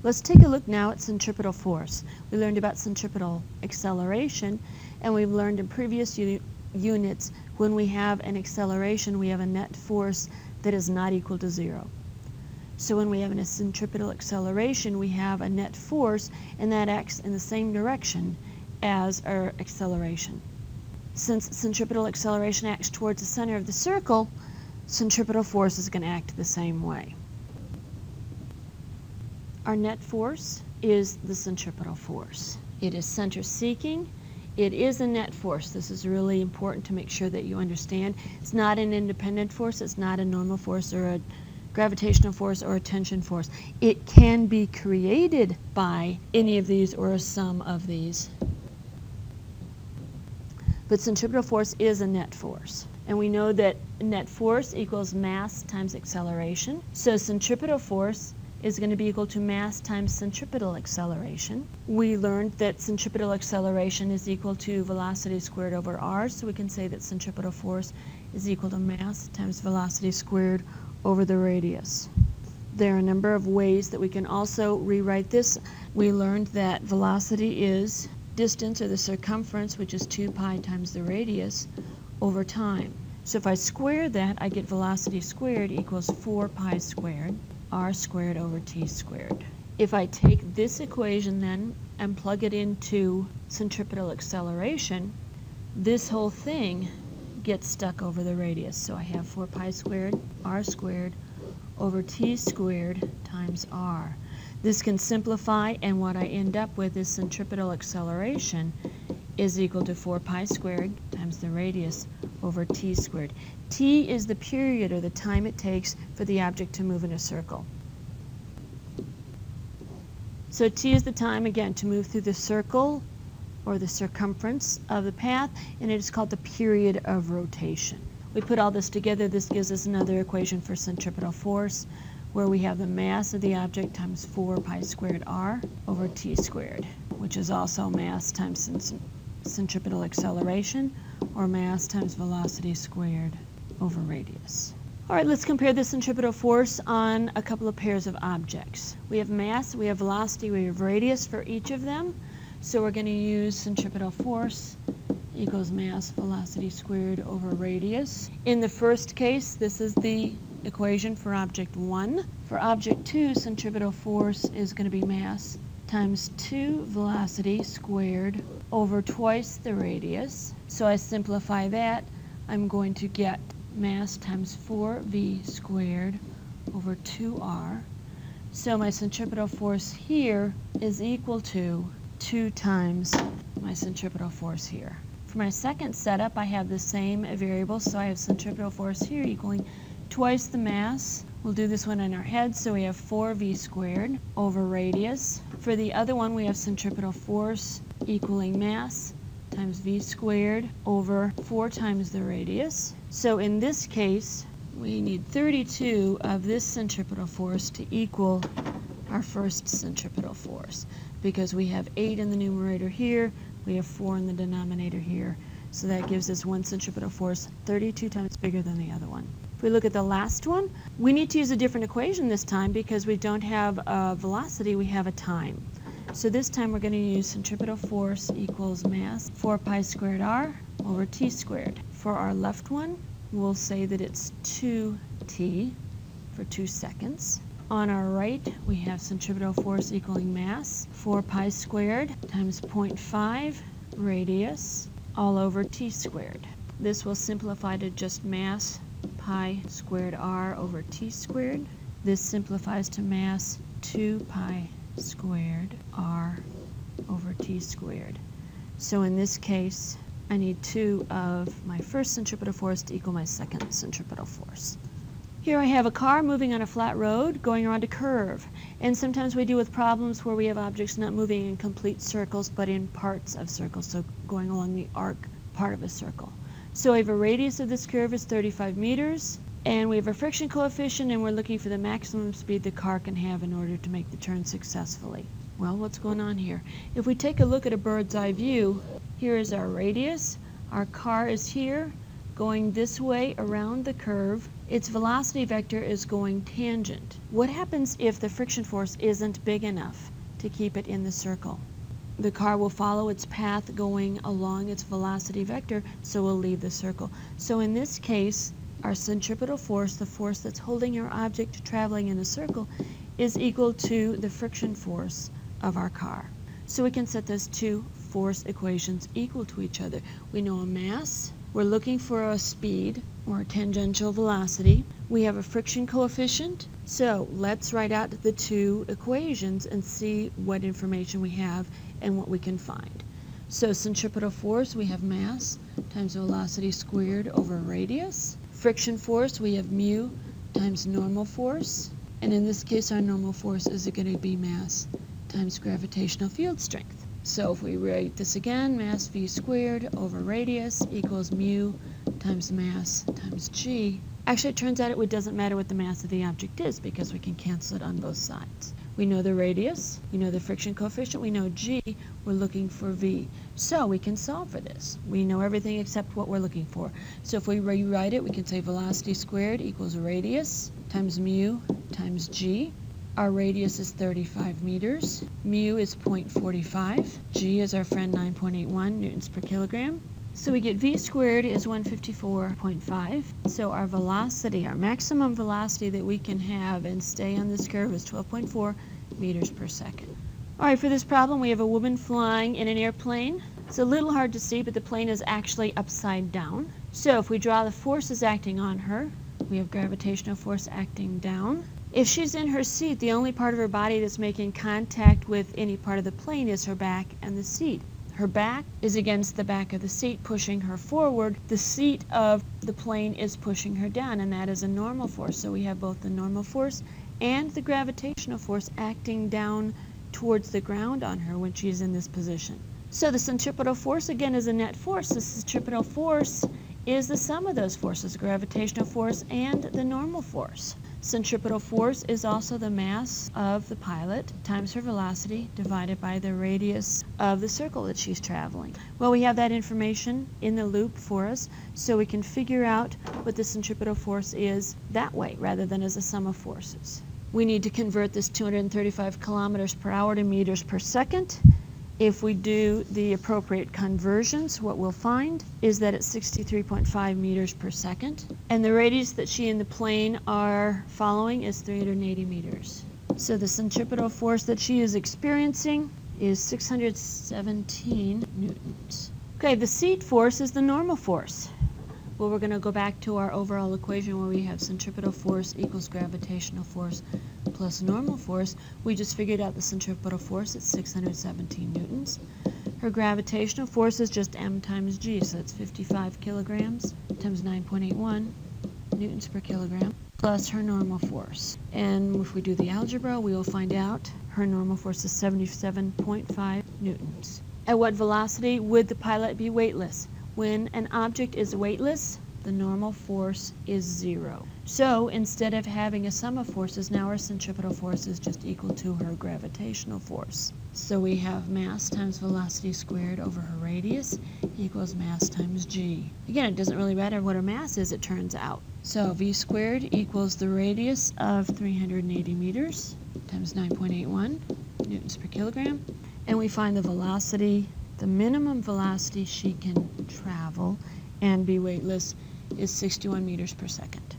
Let's take a look now at centripetal force. We learned about centripetal acceleration, and we've learned in previous units when we have an acceleration, we have a net force that is not equal to 0. So when we have a centripetal acceleration, we have a net force, and that acts in the same direction as our acceleration. Since centripetal acceleration acts towards the center of the circle, centripetal force is going to act the same way. Our net force is the centripetal force. It is center-seeking. It is a net force. This is really important to make sure that you understand. It's not an independent force. It's not a normal force or a gravitational force or a tension force. It can be created by any of these or a sum of these. But centripetal force is a net force. And we know that net force equals mass times acceleration. So centripetal force is going to be equal to mass times centripetal acceleration. We learned that centripetal acceleration is equal to velocity squared over r, so we can say that centripetal force is equal to mass times velocity squared over the radius. There are a number of ways that we can also rewrite this. We learned that velocity is distance, or the circumference, which is 2 pi times the radius, over time. So if I square that, I get velocity squared equals 4 pi squared, r squared over t squared. If I take this equation then and plug it into centripetal acceleration, this whole thing gets stuck over the radius. So I have 4 pi squared, r squared over t squared times r. This can simplify, and what I end up with is centripetal acceleration is equal to 4 pi squared times the radius over t squared. T is the period, or the time it takes for the object to move in a circle. So t is the time, again, to move through the circle or the circumference of the path, and it is called the period of rotation. We put all this together. This gives us another equation for centripetal force, where we have the mass of the object times 4 pi squared r over t squared, which is also mass times centripetal acceleration, or mass times velocity squared over radius. All right, let's compare the centripetal force on a couple of pairs of objects. We have mass, we have velocity, we have radius for each of them. So we're going to use centripetal force equals mass velocity squared over radius. In the first case, this is the equation for object 1. For object 2, centripetal force is going to be mass times 2 velocity squared over twice the radius. So I simplify that. I'm going to get mass times 4v squared over 2r. So my centripetal force here is equal to 2 times my centripetal force here. For my second setup, I have the same variable, so I have centripetal force here equaling twice the mass. We'll do this one in our head, so we have 4v squared over radius. For the other one, we have centripetal force equaling mass times v squared over 4 times the radius. So in this case, we need 32 of this centripetal force to equal our first centripetal force, because we have 8 in the numerator here, we have 4 in the denominator here. So that gives us one centripetal force 32 times bigger than the other one. If we look at the last one, we need to use a different equation this time because we don't have a velocity, we have a time. So this time we're going to use centripetal force equals mass 4 pi squared r over t squared. For our left one, we'll say that it's 2t for 2 seconds. On our right, we have centripetal force equaling mass 4 pi squared times 0.5 radius all over t squared. This will simplify to just mass pi squared r over t squared. This simplifies to mass 2 pi squared r over t squared. So in this case, I need 2 of my first centripetal force to equal my second centripetal force. Here I have a car moving on a flat road going around a curve. And sometimes we deal with problems where we have objects not moving in complete circles but in parts of circles, so going along the arc part of a circle. So we have a radius of this curve is 35 meters, and we have a friction coefficient, and we're looking for the maximum speed the car can have in order to make the turn successfully. Well, what's going on here? If we take a look at a bird's eye view, here is our radius, our car is here, going this way around the curve, its velocity vector is going tangent. What happens if the friction force isn't big enough to keep it in the circle? The car will follow its path going along its velocity vector, so we'll leave the circle. So in this case, our centripetal force, the force that's holding our object traveling in a circle, is equal to the friction force of our car. So we can set those two force equations equal to each other. We know a mass, we're looking for a speed or a tangential velocity. We have a friction coefficient. So let's write out the two equations and see what information we have and what we can find. So centripetal force, we have mass times velocity squared over radius. Friction force, we have mu times normal force. And in this case, our normal force is going to be mass times gravitational field strength. So if we write this again, mass v squared over radius equals mu times mass times g. Actually, it turns out it doesn't matter what the mass of the object is because we can cancel it on both sides. We know the radius, we know the friction coefficient, we know g, we're looking for v. So we can solve for this. We know everything except what we're looking for. So if we rewrite it, we can say velocity squared equals radius times mu times g. Our radius is 35 meters. Mu is 0.45. G is our friend 9.81 newtons per kilogram. So we get v squared is 154.5. So our velocity, our maximum velocity that we can have and stay on this curve is 12.4 meters per second. All right, for this problem, we have a woman flying in an airplane. It's a little hard to see, but the plane is actually upside down. So if we draw the forces acting on her, we have gravitational force acting down. If she's in her seat, the only part of her body that's making contact with any part of the plane is her back and the seat. Her back is against the back of the seat, pushing her forward. The seat of the plane is pushing her down, and that is a normal force. So we have both the normal force and the gravitational force acting down towards the ground on her when she's in this position. So the centripetal force, again, is a net force. The centripetal force is the sum of those forces, the gravitational force and the normal force. Centripetal force is also the mass of the pilot times her velocity divided by the radius of the circle that she's traveling. Well, we have that information in the loop for us, so we can figure out what the centripetal force is that way rather than as a sum of forces. We need to convert this 235 kilometers per hour to meters per second. If we do the appropriate conversions, what we'll find is that it's 63.5 meters per second. And the radius that she and the plane are following is 380 meters. So the centripetal force that she is experiencing is 617 newtons. Okay, the seat force is the normal force. Well, we're going to go back to our overall equation where we have centripetal force equals gravitational force plus normal force. We just figured out the centripetal force at 617 newtons. Her gravitational force is just m times g, so it's 55 kilograms times 9.81 newtons per kilogram plus her normal force. And if we do the algebra, we will find out her normal force is 77.5 newtons. At what velocity would the pilot be weightless? When an object is weightless, the normal force is 0. So instead of having a sum of forces, now our centripetal force is just equal to her gravitational force. So we have mass times velocity squared over her radius equals mass times g. Again, it doesn't really matter what her mass is, it turns out. So v squared equals the radius of 380 meters times 9.81 newtons per kilogram. And we find the velocity, the minimum velocity she can travel and be weightless is 61 meters per second.